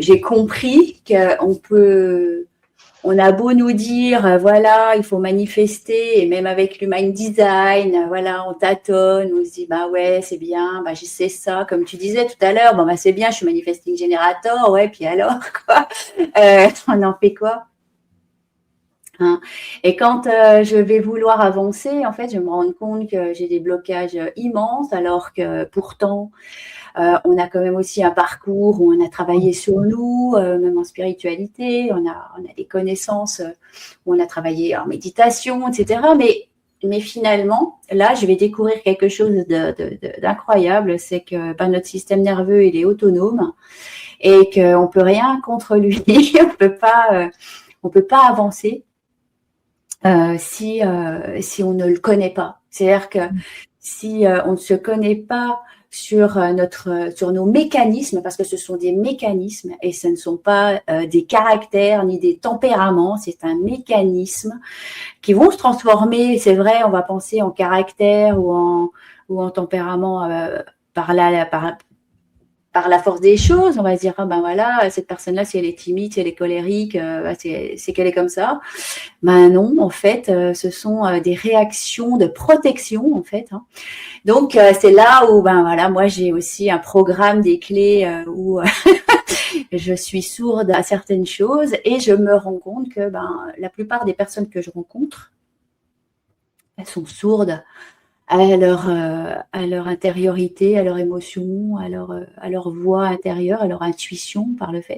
j'ai compris on a beau nous dire, voilà, il faut manifester, et même avec l'human design, voilà, on tâtonne, on se dit, bah ouais, c'est bien, bah je sais ça, comme tu disais tout à l'heure, bon bah c'est bien, je suis manifesting generator, ouais, puis alors, quoi, on en fait quoi? Hein. Et quand je vais vouloir avancer, en fait, je me rends compte que j'ai des blocages immenses, alors que pourtant, on a quand même aussi un parcours où on a travaillé sur nous, même en spiritualité, on a des connaissances, où on a travaillé en méditation, etc. Mais finalement, là, je vais découvrir quelque chose d'incroyable, c'est que ben, notre système nerveux, il est autonome et qu'on ne peut rien contre lui, on peut pas avancer si on ne le connaît pas. C'est-à-dire que si on ne se connaît pas sur nos mécanismes, parce que ce sont des mécanismes et ce ne sont pas des caractères ni des tempéraments, c'est un mécanisme qui vont se transformer. C'est vrai, on va penser en caractère ou en tempérament par la force des choses, on va se dire, ah ben voilà, cette personne-là, si elle est timide, si elle est colérique, c'est qu'elle est comme ça. Ben non, en fait, ce sont des réactions de protection, en fait. Hein. Donc, c'est là où, ben voilà, moi, j'ai aussi un programme des clés où je suis sourde à certaines choses et je me rends compte que ben, la plupart des personnes que je rencontre, elles sont sourdes à leur intériorité, à leur émotion, à leur voix intérieure, à leur intuition par le fait